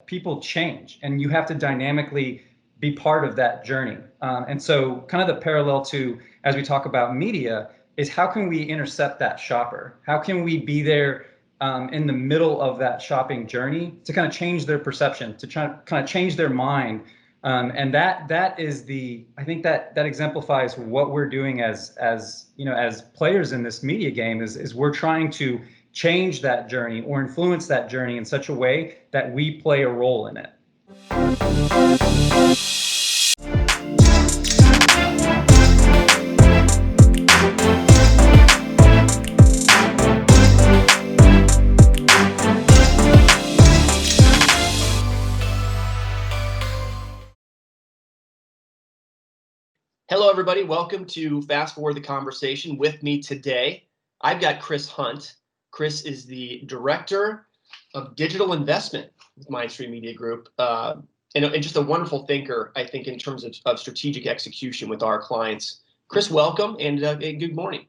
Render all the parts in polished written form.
people change and you have to dynamically be part of that journey. And so kind of the parallel to, as we talk about media, is how can we intercept that shopper? How can we be there in the middle of that shopping journey to kind of change their perception, to try to kind of change their mind? And that is I think that exemplifies what we're doing as players in this media game is we're trying to change that journey or influence that journey in such a way that we play a role in it. Hello, everybody. Welcome to Fast Forward the Conversation. With me today, I've got Chris Hunt. Chris is the Director of Digital Investment with Mindstream Media Group, and just a wonderful thinker, I think, in terms of strategic execution with our clients. Chris, welcome, and good morning.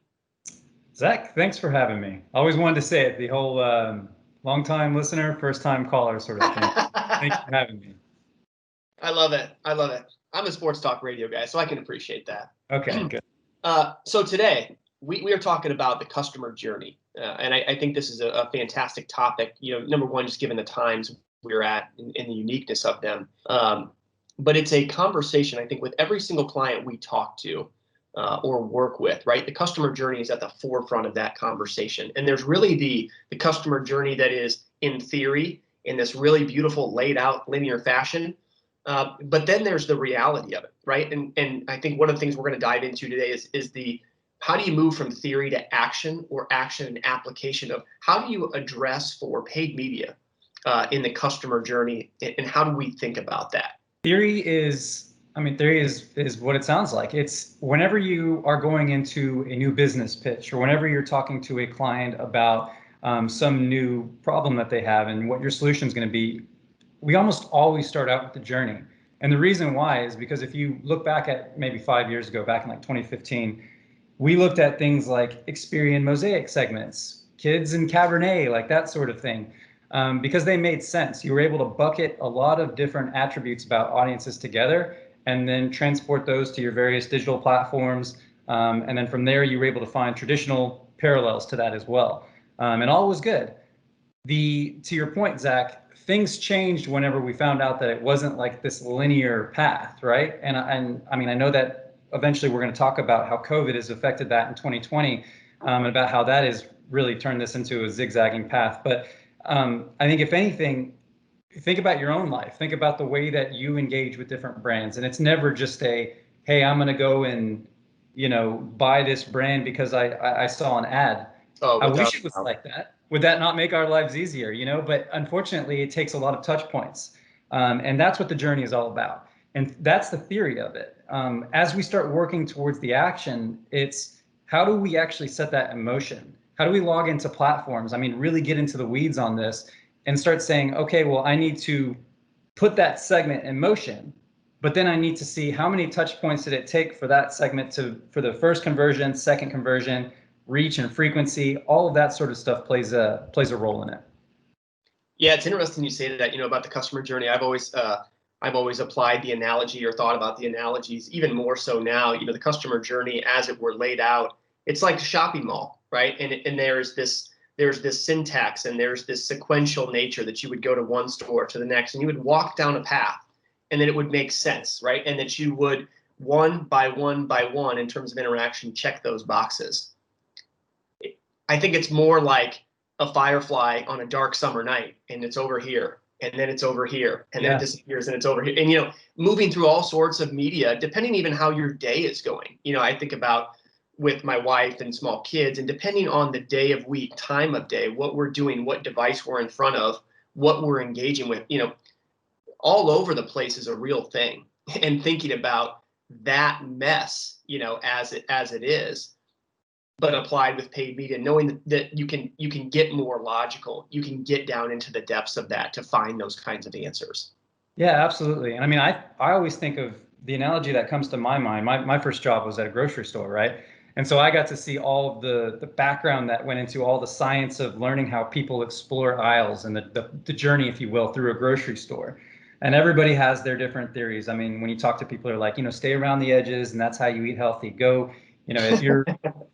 Zach, thanks for having me. I always wanted to say it, the whole long-time listener, first-time caller sort of thing. Thanks for having me. I love it. I'm a sports talk radio guy, so I can appreciate that. Okay, good. So today, we are talking about the customer journey. And I think this is a fantastic topic, number one, just given the times we're at and the uniqueness of them. But it's a conversation, I think, with every single client we talk to or work with, right? The customer journey is at the forefront of that conversation. And there's really the customer journey that is in theory, in this really beautiful laid out linear fashion. But then there's the reality of it, right? And I think one of the things we're going to dive into today is how do you move from theory to action, or action and application of how do you address for paid media in the customer journey, and how do we think about that? Theory is what it sounds like. It's whenever you are going into a new business pitch, or whenever you're talking to a client about some new problem that they have and what your solution is going to be, we almost always start out with the journey. And the reason why is because if you look back at maybe 5 years ago, back in like 2015, we looked at things like Experian Mosaic segments, Kids and Cabernet, like that sort of thing, because they made sense. You were able to bucket a lot of different attributes about audiences together and then transport those to your various digital platforms. And then from there, you were able to find traditional parallels to that as well. And all was good. To your point, Zach, things changed whenever we found out that it wasn't like this linear path, right? And I mean, I know that eventually we're going to talk about how COVID has affected that in 2020, and about how that has really turned this into a zigzagging path. But I think if anything, think about your own life. Think about the way that you engage with different brands. And it's never just hey, I'm going to go and, buy this brand because I saw an ad. I wish it was like that. Would that not make our lives easier, But unfortunately, it takes a lot of touch points. And that's what the journey is all about. And that's the theory of it. As we start working towards the action, it's how do we actually set that in motion? How do we log into platforms? I mean, really get into the weeds on this and start saying, okay, well, I need to put that segment in motion, but then I need to see how many touch points did it take for that segment for the first conversion, second conversion, reach and frequency. All of that sort of stuff plays a role in it. Yeah, it's interesting you say that, about the customer journey. I've always applied the analogy or thought about the analogies even more so now. The customer journey as it were laid out, it's like a shopping mall, right? And there's this syntax and there's this sequential nature that you would go to one store to the next, and you would walk down a path, and then it would make sense, right? And that you would one by one in terms of interaction check those boxes. I think it's more like a firefly on a dark summer night, and it's over here, and then it's over here, and then it disappears, and it's over here. And, moving through all sorts of media, depending even how your day is going. I think about with my wife and small kids, and depending on the day of week, time of day, what we're doing, what device we're in front of, what we're engaging with, all over the place is a real thing. And thinking about that mess, as it is, but applied with paid media, knowing that you can get more logical, you can get down into the depths of that to find those kinds of answers. Yeah, absolutely. And I always think of the analogy that comes to my mind. My first job was at a grocery store, right? And so I got to see all of the background that went into all the science of learning how people explore aisles and the journey, if you will, through a grocery store. And everybody has their different theories. I mean, when you talk to people, they're like, stay around the edges, and that's how you eat healthy. Go, if you're,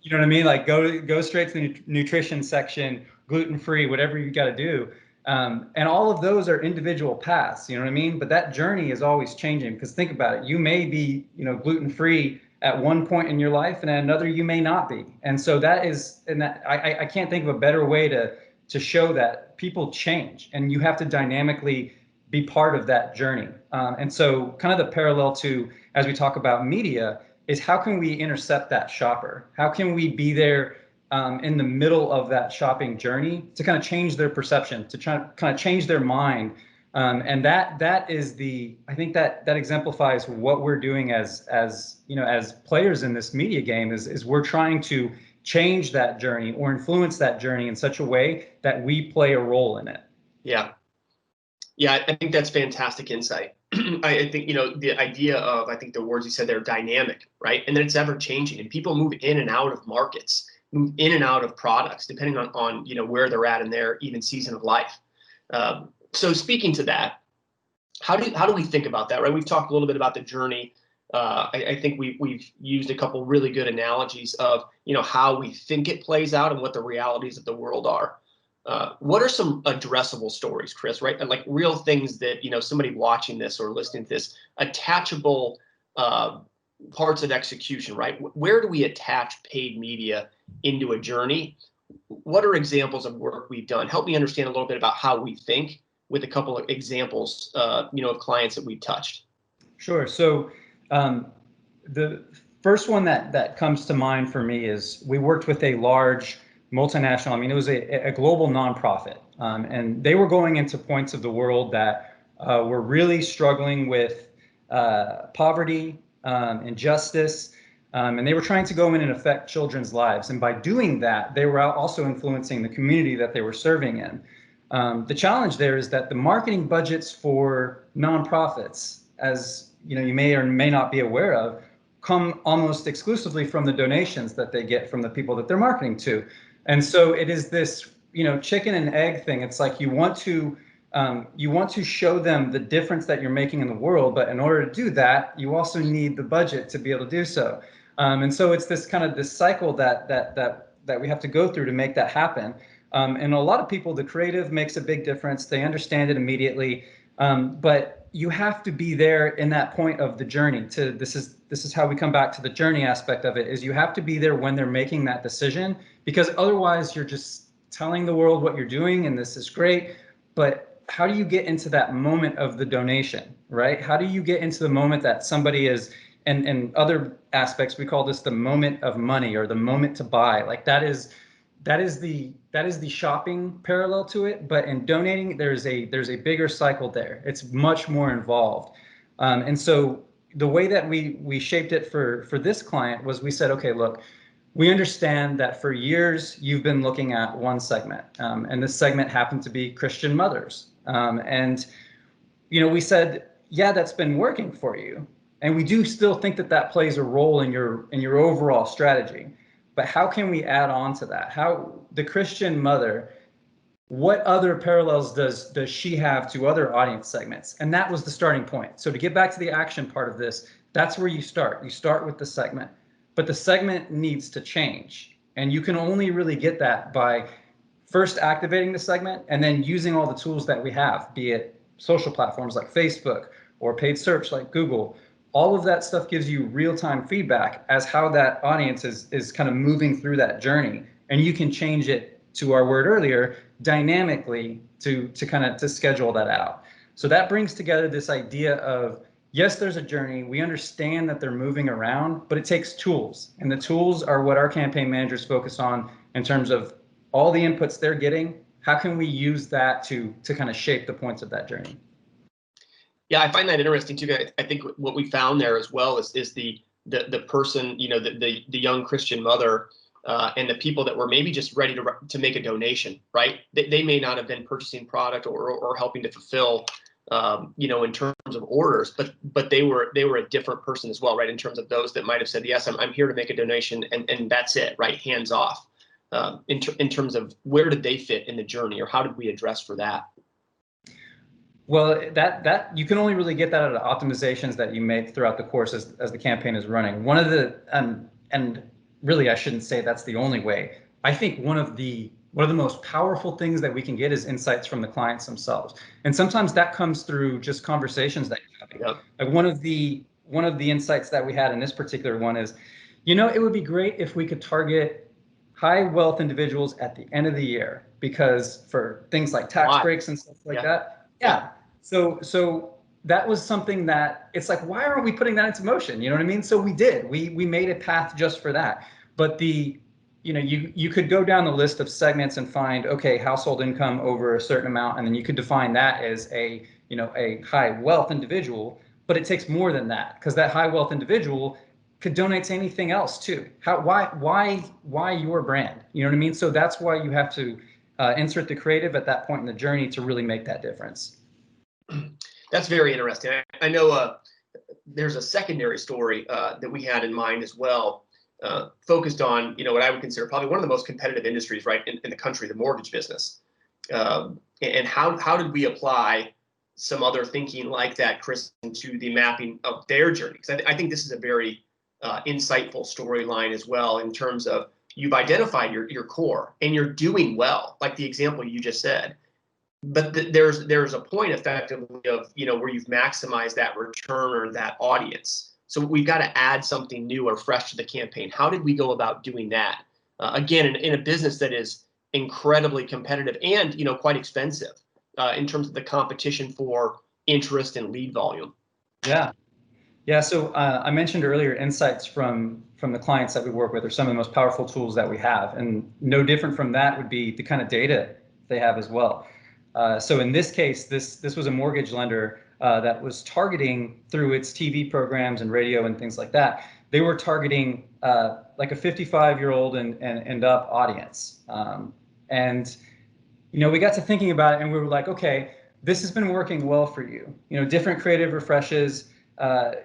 you know what I mean? Like go straight to the nutrition section, gluten-free, whatever you got to do. And all of those are individual paths, you know what I mean? But that journey is always changing, because think about it. You may be, gluten-free at one point in your life, and at another you may not be. And so I can't think of a better way to show that people change, and you have to dynamically be part of that journey. And so kind of the parallel to, as we talk about media, is how can we intercept that shopper? How can we be there in the middle of that shopping journey to kind of change their perception, to try to kind of change their mind? And that is I think that exemplifies what we're doing as players in this media game, is we're trying to change that journey or influence that journey in such a way that we play a role in it. Yeah. Yeah, I think that's fantastic insight. I think, the idea of, I think the words you said, they're dynamic, right? And then it's ever changing, and people move in and out of markets, move in and out of products, depending on where they're at in their even season of life. So speaking to that, how do we think about that, right? We've talked a little bit about the journey. I think we've used a couple really good analogies of, how we think it plays out and what the realities of the world are. What are some addressable stories, Chris, right? And like real things that, somebody watching this or listening to this, attachable parts of execution, right? Where do we attach paid media into a journey? What are examples of work we've done? Help me understand a little bit about how we think, with a couple of examples, of clients that we've touched. Sure. So the first one that comes to mind for me is we worked with a large multinational. I mean, it was a global nonprofit, and they were going into points of the world that were really struggling with poverty, injustice, and they were trying to go in and affect children's lives. And by doing that, they were also influencing the community that they were serving in. The challenge there is that the marketing budgets for nonprofits, as you may or may not be aware of, come almost exclusively from the donations that they get from the people that they're marketing to. And so it is this, chicken and egg thing. It's like you want to show them the difference that you're making in the world, but in order to do that, you also need the budget to be able to do so. And so it's this cycle that we have to go through to make that happen. And a lot of people, the creative makes a big difference. They understand it immediately, but you have to be there in that point of the journey. This is how we come back to the journey aspect of it, is you have to be there when they're making that decision, because otherwise you're just telling the world what you're doing and this is great, but how do you get into that moment of the donation, right? How do you get into the moment that somebody is, and other aspects, we call this the moment of money, or the moment to buy. Like that is the shopping parallel to it, but in donating, there's a bigger cycle there. It's much more involved. And so the way that we shaped it for this client was, we said, okay, look, we understand that for years you've been looking at one segment, and this segment happened to be Christian mothers. And we said, yeah, that's been working for you, and we do still think that plays a role in your overall strategy. But how can we add on to that? How the Christian mother, what other parallels does she have to other audience segments? And that was the starting point. So to get back to the action part of this, that's where you start. You start with the segment, but the segment needs to change. And you can only really get that by first activating the segment and then using all the tools that we have, be it social platforms like Facebook or paid search like Google. All of that stuff gives you real-time feedback as how that audience is kind of moving through that journey. And you can change it, to our word earlier, dynamically to schedule that out. So that brings together this idea of, yes, there's a journey. We understand that they're moving around, but it takes tools. And the tools are what our campaign managers focus on in terms of all the inputs they're getting. How can we use that to kind of shape the points of that journey? Yeah, I find that interesting too. I think what we found there as well is the person, the young Christian mother, and the people that were maybe just ready to make a donation, right? They may not have been purchasing product or helping to fulfill in terms of orders, but they were a different person as well, right? In terms of those that might have said, yes, I'm here to make a donation, and that's it, right? Hands off. In terms of where did they fit in the journey, or how did we address for that? Well, that you can only really get that out of optimizations that you make throughout the course as the campaign is running. One of the and really I shouldn't say that's the only way. I think one of the most powerful things that we can get is insights from the clients themselves, and sometimes that comes through just conversations that you're having. Yep. Like one of the insights that we had in this particular one is, it would be great if we could target high wealth individuals at the end of the year, because for things like tax breaks and stuff like that. Yeah. So that was something that it's like, why aren't we putting that into motion? You know what I mean? So we did. We made a path just for that. But you could go down the list of segments and find, okay, household income over a certain amount, and then you could define that as a high wealth individual. But it takes more than that, because that high wealth individual could donate to anything else too. Why your brand? You know what I mean? So that's why you have to insert the creative at that point in the journey to really make that difference. That's very interesting. I know there's a secondary story that we had in mind as well, focused on what I would consider probably one of the most competitive industries, right, in the country, the mortgage business. And how did we apply some other thinking like that, Chris, into the mapping of their journey? Because I think this is a very insightful storyline as well, in terms of you've identified your core and you're doing well, like the example you just said. But there's a point effectively of where you've maximized that return or that audience. So we've got to add something new or fresh to the campaign. How did we go about doing that? Again, in a business that is incredibly competitive and quite expensive in terms of the competition for interest and lead volume. Yeah. So I mentioned earlier, insights from the clients that we work with are some of the most powerful tools that we have, and no different from that would be the kind of data they have as well. So in this case, this was a mortgage lender that was targeting, through its TV programs and radio and things like that, they were targeting like a 55-year-old and up audience. And we got to thinking about it, and we were like, okay, this has been working well for you. Different creative refreshes,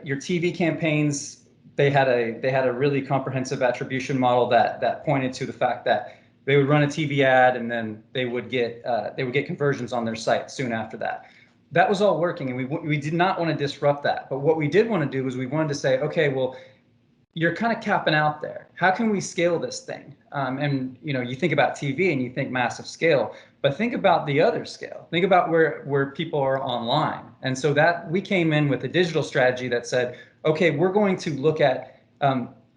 your TV campaigns. They had a really comprehensive attribution model that pointed to the fact that they would run a TV ad, and then they would get conversions on their site soon after that. That was all working, and we did not want to disrupt that. But what we did want to do was we wanted to say, okay, well, you're kind of capping out there. How can we scale this thing? And you think about TV and you think massive scale, but think about the other scale. Think about where people are online. And so that we came in with a digital strategy that said, okay, we're going to look at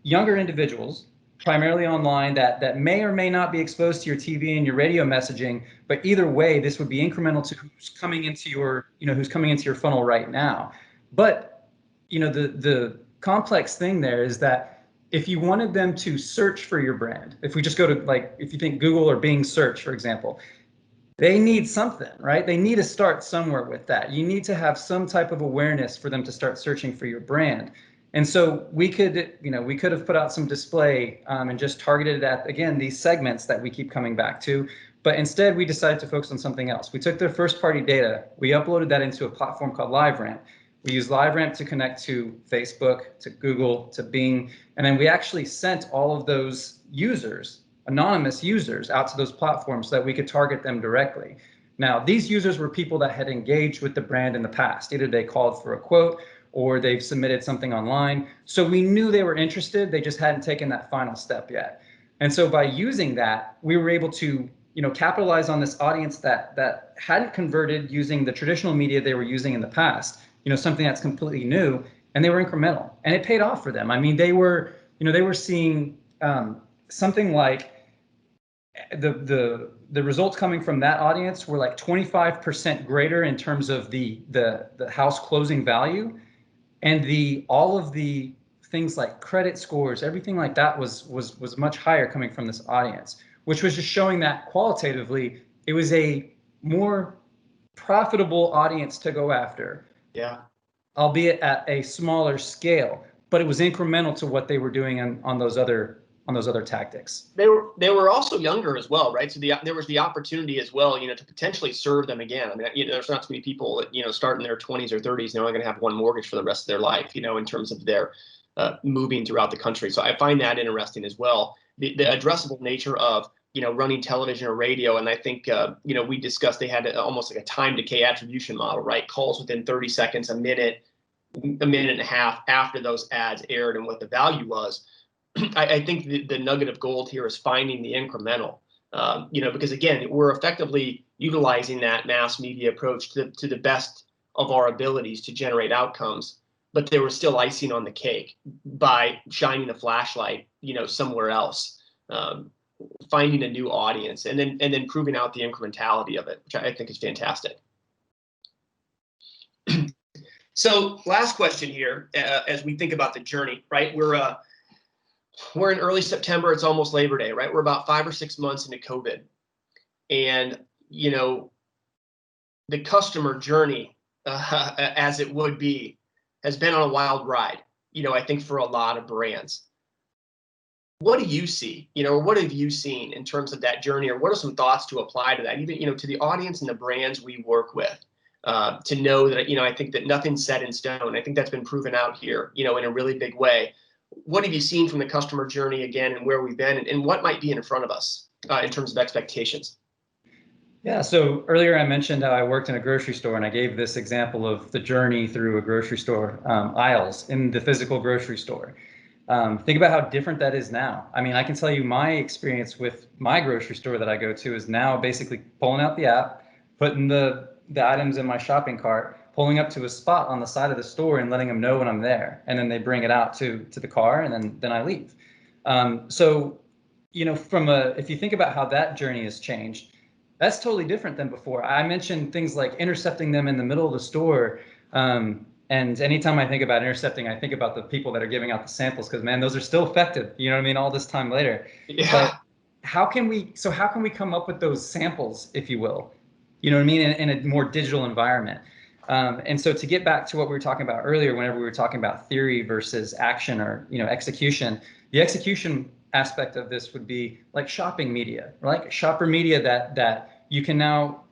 younger individuals, primarily online, that may or may not be exposed to your TV and your radio messaging, but either way, this would be incremental to who's coming into your funnel right now. But the complex thing there is that if you wanted them to search for your brand, if we just go to, if you think Google or Bing search, for example, they need something, right? They need to start somewhere with that. You need to have some type of awareness for them to start searching for your brand. And so we could have put out some display and just targeted at, again, these segments that we keep coming back to. But instead, we decided to focus on something else. We took their first-party data. We uploaded that into a platform called LiveRamp. We used LiveRamp to connect to Facebook, to Google, to Bing. And then we actually sent all of those users, anonymous users, out to those platforms so that we could target them directly. Now, these users were people that had engaged with the brand in the past. Either they called for a quote, or they've submitted something online. So we knew they were interested, they just hadn't taken that final step yet. And so by using that, we were able to capitalize on this audience that hadn't converted using the traditional media they were using in the past, something that's completely new, and they were incremental. And it paid off for them. I mean, they were seeing something like the results coming from that audience were like 25% greater in terms of the house closing value. And all of the things like credit scores, everything like that was much higher coming from this audience, which was just showing that qualitatively it was a more profitable audience to go after. Yeah. Albeit at a smaller scale, but it was incremental to what they were doing on those other on those other tactics. They were also younger as well, right? So there was the opportunity as well, to potentially serve them again. I mean, there's not too many people that, start in their 20s or 30s, they're only going to have one mortgage for the rest of their life, in terms of their moving throughout the country. So I find that interesting as well. The addressable nature of, running television or radio. And I think, we discussed they had almost like a time decay attribution model, right? Calls within 30 seconds, a minute and a half after those ads aired and what the value was. I think the nugget of gold here is finding the incremental, because again, we're effectively utilizing that mass media approach to the best of our abilities to generate outcomes, but there was still icing on the cake by shining a flashlight, somewhere else, finding a new audience, and then proving out the incrementality of it, which I think is fantastic. So last question here, as we think about the journey, right? We're in early September. It's almost Labor Day, right? We're about 5 or 6 months into COVID. And, the customer journey, as it would be, has been on a wild ride, I think for a lot of brands. What do you see, or what have you seen in terms of that journey, or what are some thoughts to apply to that, even, to the audience and the brands we work with, to know that, I think that nothing's set in stone. I think that's been proven out here, in a really big way. What have you seen from the customer journey again, and where we've been, and what might be in front of us in terms of expectations? Yeah, so earlier I mentioned how I worked in a grocery store, and I gave this example of the journey through a grocery store aisles in the physical grocery store. Think about how different that is now. I mean, I can tell you my experience with my grocery store that I go to is now basically pulling out the app, putting the items in my shopping cart, pulling up to a spot on the side of the store and letting them know when I'm there. And then they bring it out to the car, and then I leave. So, if you think about how that journey has changed, that's totally different than before. I mentioned things like intercepting them in the middle of the store. And anytime I think about intercepting, I think about the people that are giving out the samples, because, man, those are still effective. You know what I mean? All this time later. Yeah. But how can we come up with those samples, if you will? You know what I mean? In a more digital environment. And so to get back to what we were talking about earlier, whenever we were talking about theory versus action, or, execution, the execution aspect of this would be like shopping media, like shopper media that you can now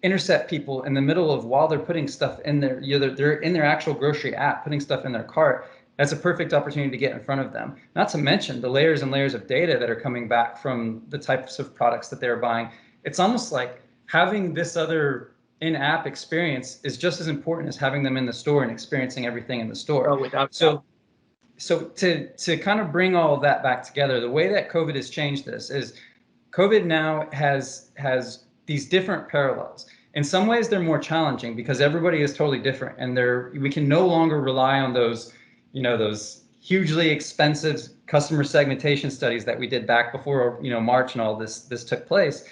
intercept people in the middle of, while they're putting stuff in their, they're in their actual grocery app, putting stuff in their cart. That's a perfect opportunity to get in front of them. Not to mention the layers and layers of data that are coming back from the types of products that they're buying. It's almost like having this other in-app experience is just as important as having them in the store and experiencing everything in the store. Oh, without so to kind of bring all of that back together, the way that COVID has changed this is COVID now has these different parallels. In some ways, they're more challenging because everybody is totally different, and we can no longer rely on those, those hugely expensive customer segmentation studies that we did back before, March and all this took place.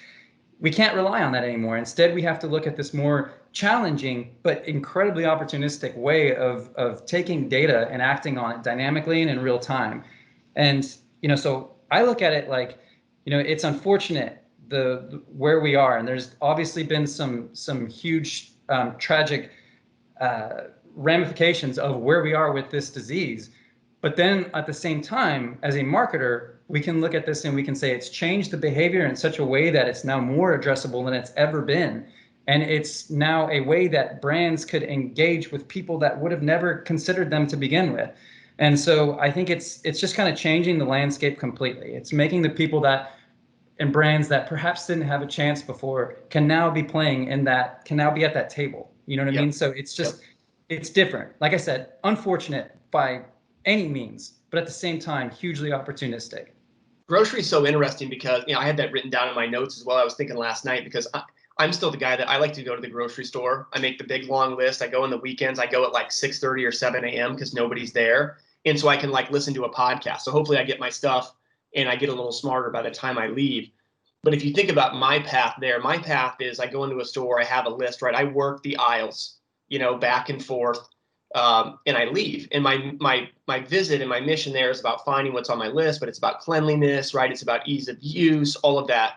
We can't rely on that anymore. Instead, we have to look at this more challenging but incredibly opportunistic way of taking data and acting on it dynamically and in real time. And so I look at it like, it's unfortunate where we are, and there's obviously been some huge tragic ramifications of where we are with this disease. But then at the same time, as a marketer, we can look at this and we can say it's changed the behavior in such a way that it's now more addressable than it's ever been. And it's now a way that brands could engage with people that would have never considered them to begin with. And so I think it's just kind of changing the landscape completely. It's making the people and brands that perhaps didn't have a chance before can now be playing can now be at that table. You know what I mean? So it's just, it's different. Like I said, unfortunate by any means, but at the same time, hugely opportunistic. Grocery is so interesting because, I had that written down in my notes as well. I was thinking last night because I'm still the guy that I like to go to the grocery store. I make the big long list. I go on the weekends. I go at like 6:30 or 7 a.m. because nobody's there. And so I can listen to a podcast. So hopefully I get my stuff and I get a little smarter by the time I leave. But if you think about my path there, my path is I go into a store, I have a list, right? I work the aisles, back and forth. And I leave. And my visit and my mission there is about finding what's on my list, but it's about cleanliness, right? It's about ease of use, all of that.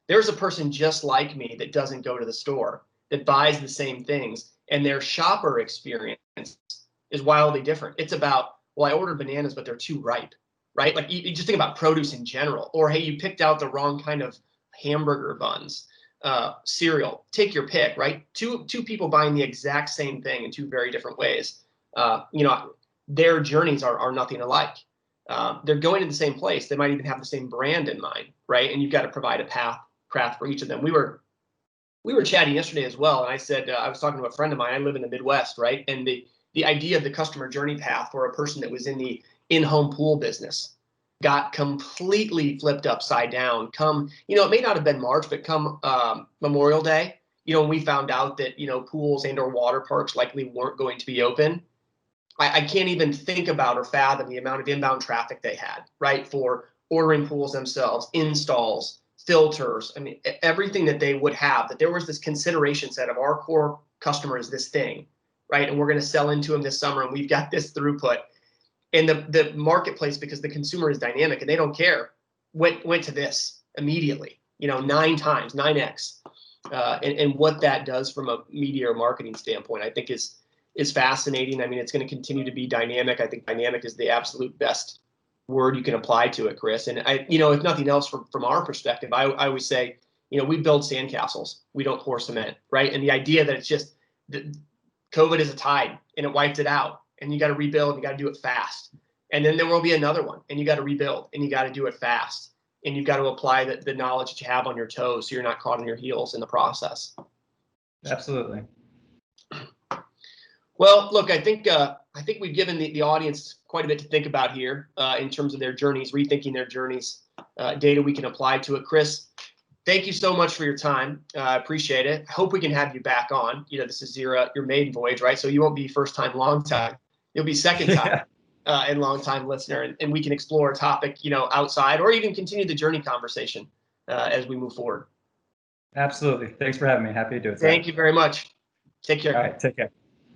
There's a person just like me that doesn't go to the store, that buys the same things, and their shopper experience is wildly different. It's about, well, I ordered bananas, but they're too ripe. right? Like you just think about produce in general, or hey, you picked out the wrong kind of hamburger buns, cereal. Take your pick, right? Two people buying the exact same thing in two very different ways. Their journeys are nothing alike. They're going to the same place. They might even have the same brand in mind, right? And you've got to provide a path for each of them. We were chatting yesterday as well, and I said I was talking to a friend of mine. I live in the Midwest, right? And the idea of the customer journey path for a person that was in the in-home pool business got completely flipped upside down. It may not have been March, but come Memorial Day, when we found out that pools and/or water parks likely weren't going to be open. I can't even think about or fathom the amount of inbound traffic they had, right, for ordering pools themselves, installs, filters. I mean, everything that they would have, that there was this consideration set of our core customer is this thing, right? And we're going to sell into them this summer, and we've got this throughput. And the marketplace, because the consumer is dynamic and they don't care, went to this immediately, 9x. And what that does from a media or marketing standpoint, I think is fascinating. I mean, it's going to continue to be dynamic. I think dynamic is the absolute best word you can apply to it, Chris. And if nothing else, from our perspective, I always say, we build sandcastles. We don't pour cement, right? And the idea that it's just COVID is a tide and it wipes it out, and you got to rebuild, and you got to do it fast. And then there will be another one, and you got to rebuild, and you got to do it fast. And you've got to apply the knowledge that you have on your toes, so you're not caught on your heels in the process. Absolutely. Well, look, I think we've given the audience quite a bit to think about here in terms of their journeys, rethinking their journeys, data we can apply to it. Chris, thank you so much for your time. I appreciate it. I hope we can have you back on. This is your maiden voyage, right? So you won't be first time, long time. You'll be second time and long time listener, and we can explore a topic, outside, or even continue the journey conversation as we move forward. Absolutely. Thanks for having me. Happy to do it. Thank you very much. Take care. All right. Take care.